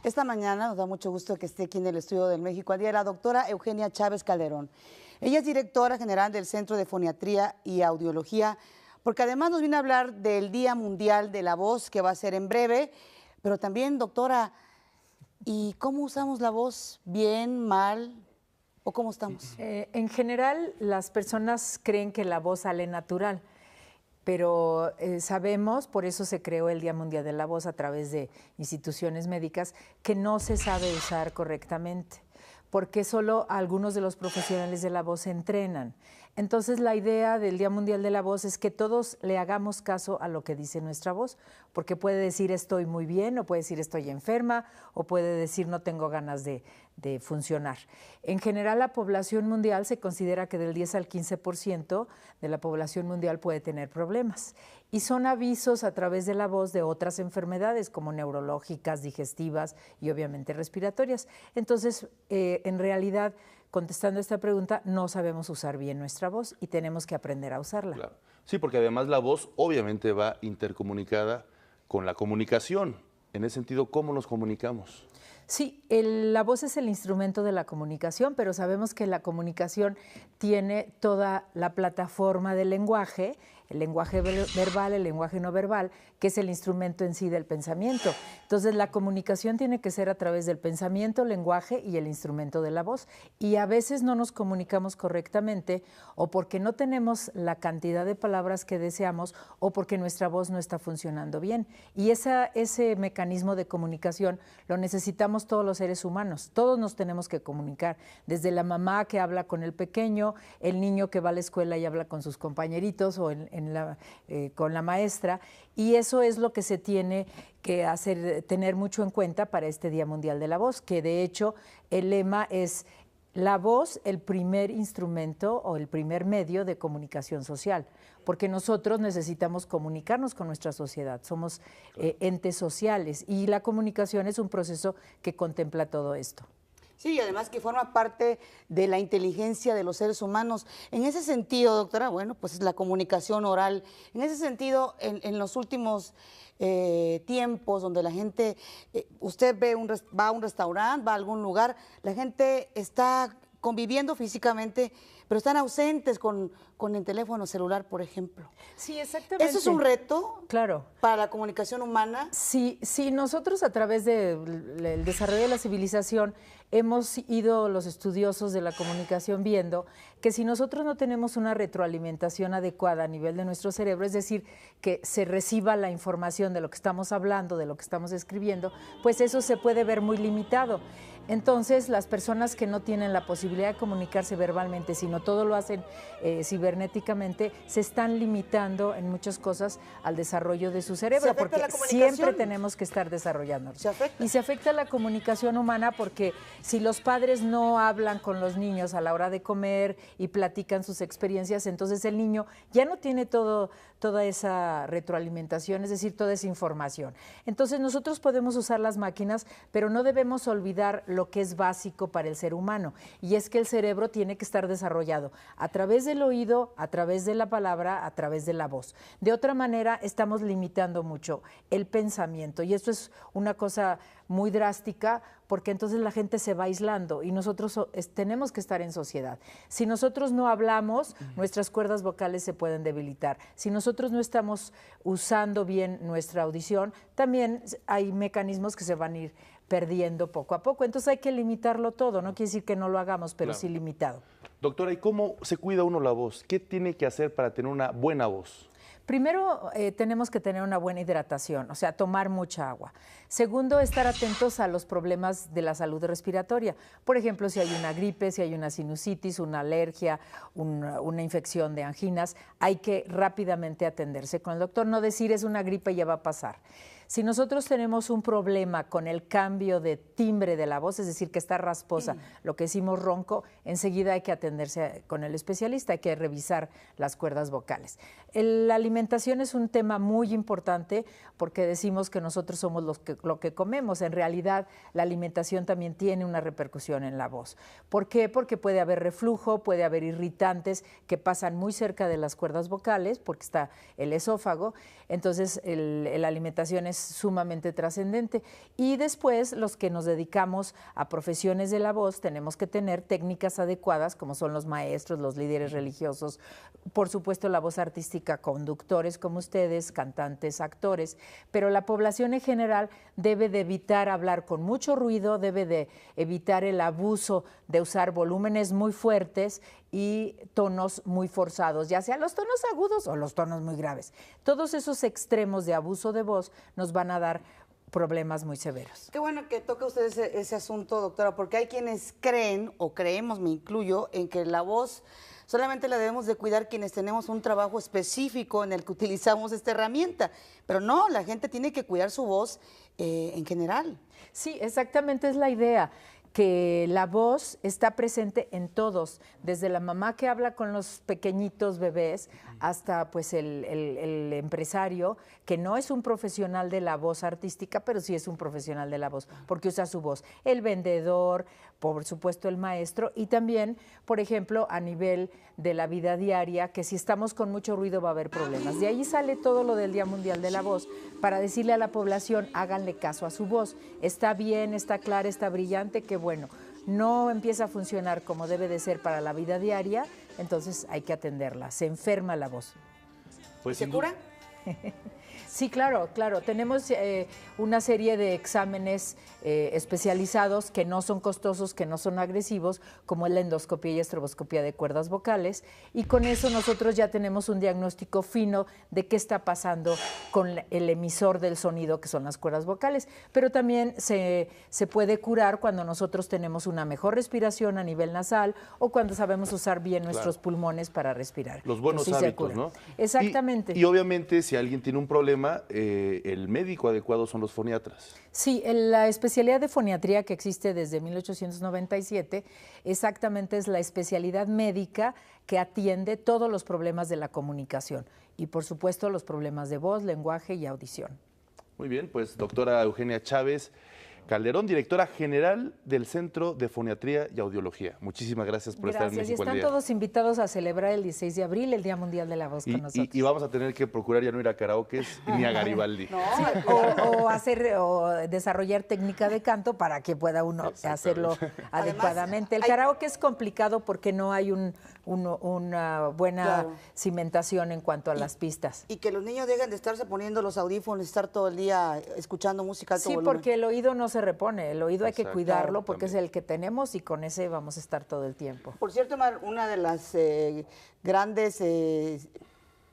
Esta mañana nos da mucho gusto que esté aquí en el Estudio del México al Día la doctora Eugenia Chávez Calderón. Ella es directora general del Centro de Foniatría y Audiología, porque además nos viene a hablar del Día Mundial de la Voz, que va a ser en breve. Pero también, doctora, ¿y cómo usamos la voz? ¿Bien, mal o cómo estamos? En general, las personas creen que la voz sale natural, pero sabemos, por eso se creó el Día Mundial de la Voz a través de instituciones médicas, que no se sabe usar correctamente, porque solo algunos de los profesionales de la voz se entrenan. Entonces, la idea del Día Mundial de la Voz es que todos le hagamos caso a lo que dice nuestra voz, porque puede decir estoy muy bien, o puede decir estoy enferma, o puede decir no tengo ganas de funcionar. En general, la población mundial se considera que del 10 al 15% de la población mundial puede tener problemas. Y son avisos a través de la voz de otras enfermedades como neurológicas, digestivas y obviamente respiratorias. Entonces, en realidad, contestando esta pregunta, no sabemos usar bien nuestra voz y tenemos que aprender a usarla. Claro. Sí, porque además la voz obviamente va intercomunicada con la comunicación. En ese sentido, ¿cómo nos comunicamos? Sí, la voz es el instrumento de la comunicación, pero sabemos que la comunicación tiene toda la plataforma del lenguaje, el lenguaje verbal, el lenguaje no verbal, que es el instrumento en sí del pensamiento. Entonces, la comunicación tiene que ser a través del pensamiento, lenguaje y el instrumento de la voz. Y a veces no nos comunicamos correctamente o porque no tenemos la cantidad de palabras que deseamos o porque nuestra voz no está funcionando bien. Y ese mecanismo de comunicación lo necesitamos todos los seres humanos. Todos nos tenemos que comunicar, desde la mamá que habla con el pequeño, el niño que va a la escuela y habla con sus compañeritos o con la maestra, y eso es lo que se tiene que tener mucho en cuenta para este Día Mundial de la Voz, que de hecho el lema es la voz, el primer instrumento o el primer medio de comunicación social, porque nosotros necesitamos comunicarnos con nuestra sociedad, somos entes sociales y la comunicación es un proceso que contempla todo esto. Sí, y además que forma parte de la inteligencia de los seres humanos. En ese sentido, doctora, bueno, pues es la comunicación oral. En ese sentido, en los últimos tiempos donde la gente, usted va a un restaurante, va a algún lugar, la gente está conviviendo físicamente, pero están ausentes con el teléfono celular, por ejemplo. Sí, exactamente. ¿Eso es un reto? Claro. ¿Para la comunicación humana? Sí, nosotros a través del desarrollo de la civilización hemos ido los estudiosos de la comunicación viendo que si nosotros no tenemos una retroalimentación adecuada a nivel de nuestro cerebro, es decir, que se reciba la información de lo que estamos hablando, de lo que estamos escribiendo, pues eso se puede ver muy limitado. Entonces, las personas que no tienen la posibilidad de comunicarse verbalmente, sino todo lo hacen cibernéticamente, se están limitando en muchas cosas al desarrollo de su cerebro, porque siempre tenemos que estar desarrollándonos. Y se afecta la comunicación humana porque si los padres no hablan con los niños a la hora de comer y platican sus experiencias, entonces el niño ya no tiene toda esa retroalimentación, es decir, toda esa información. Entonces nosotros podemos usar las máquinas, pero no debemos olvidar lo que es básico para el ser humano, y es que el cerebro tiene que estar desarrollado a través del oído, a través de la palabra, a través de la voz. De otra manera, estamos limitando mucho el pensamiento, y esto es una cosa muy drástica, porque entonces la gente se va aislando y nosotros tenemos que estar en sociedad. Si nosotros no hablamos, nuestras cuerdas vocales se pueden debilitar. Si nosotros no estamos usando bien nuestra audición, también hay mecanismos que se van a ir perdiendo poco a poco. Entonces hay que limitarlo todo, no quiere decir que no lo hagamos, pero sí limitado. Doctora, ¿y cómo se cuida uno la voz? ¿Qué tiene que hacer para tener una buena voz? Primero, tenemos que tener una buena hidratación, o sea, tomar mucha agua. Segundo, estar atentos a los problemas de la salud respiratoria. Por ejemplo, si hay una gripe, si hay una sinusitis, una alergia, una infección de anginas, hay que rápidamente atenderse con el doctor. No decir es una gripe y ya va a pasar. Si nosotros tenemos un problema con el cambio de timbre de la voz, es decir, que está rasposa, lo que decimos ronco, enseguida hay que atenderse con el especialista, hay que revisar las cuerdas vocales. La alimentación es un tema muy importante porque decimos que nosotros somos lo que comemos. En realidad, la alimentación también tiene una repercusión en la voz. ¿Por qué? Porque puede haber reflujo, puede haber irritantes que pasan muy cerca de las cuerdas vocales, porque está el esófago. Entonces, la alimentación es sumamente trascendente. Y después, los que nos dedicamos a profesiones de la voz, tenemos que tener técnicas adecuadas, como son los maestros, los líderes religiosos, por supuesto la voz artística, conductores como ustedes, cantantes, actores, pero la población en general debe de evitar hablar con mucho ruido, debe de evitar el abuso de usar volúmenes muy fuertes y tonos muy forzados, ya sea los tonos agudos o los tonos muy graves. Todos esos extremos de abuso de voz nos van a dar problemas muy severos. Qué bueno que toca usted ese asunto, doctora, porque hay quienes creen, o creemos, me incluyo, en que la voz solamente la debemos de cuidar quienes tenemos un trabajo específico en el que utilizamos esta herramienta. Pero no, la gente tiene que cuidar su voz en general. Sí, exactamente es la idea, que la voz está presente en todos, desde la mamá que habla con los pequeñitos bebés hasta pues el empresario, que no es un profesional de la voz artística, pero sí es un profesional de la voz, porque usa su voz. El vendedor, por supuesto el maestro, y también, por ejemplo, a nivel de la vida diaria, que si estamos con mucho ruido va a haber problemas. De ahí sale todo lo del Día Mundial de la Voz, para decirle a la población, háganle caso a su voz. Está bien, está clara, está brillante, qué bueno. No empieza a funcionar como debe de ser para la vida diaria, entonces hay que atenderla. Se enferma la voz. Pues ¿Se cura? Sí, claro, claro. Tenemos una serie de exámenes especializados que no son costosos, que no son agresivos, como es la endoscopia y estroboscopia de cuerdas vocales, y con eso nosotros ya tenemos un diagnóstico fino de qué está pasando con el emisor del sonido, que son las cuerdas vocales. Pero también se puede curar cuando nosotros tenemos una mejor respiración a nivel nasal o cuando sabemos usar bien nuestros pulmones para respirar. Los buenos Entonces, sí hábitos, ¿no? Exactamente. Y obviamente, si alguien tiene un problema, el médico adecuado son los foniatras. Sí, la especialidad de foniatría que existe desde 1897 exactamente es la especialidad médica que atiende todos los problemas de la comunicación y, por supuesto, los problemas de voz, lenguaje y audición. Muy bien, pues doctora Eugenia Chávez Calderón, directora general del Centro de Foniatría y Audiología. Muchísimas gracias por estar en Gracias, y México al están Día. todos invitados a celebrar el 16 de abril, el Día Mundial de la Voz con nosotros. Y vamos a tener que procurar ya no ir a karaokes ni a Garibaldi. No, O desarrollar técnica de canto para que pueda uno hacerlo adecuadamente. El hay- karaoke es complicado porque no hay una buena Claro. cimentación en cuanto a las pistas. Y que los niños dejen de estarse poniendo los audífonos, estar todo el día escuchando música a alto Sí, volumen. porque el oído no se repone, el oído hay que Exacto. cuidarlo Claro, porque es también. el que tenemos y con ese vamos a estar todo el tiempo. Por cierto, Mar, una de las grandes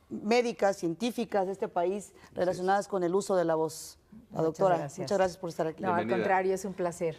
médicas, científicas de este país relacionadas con el uso de la voz, la Muchas doctora. gracias. Muchas gracias por estar aquí. No, al Bienvenida. contrario, es un placer.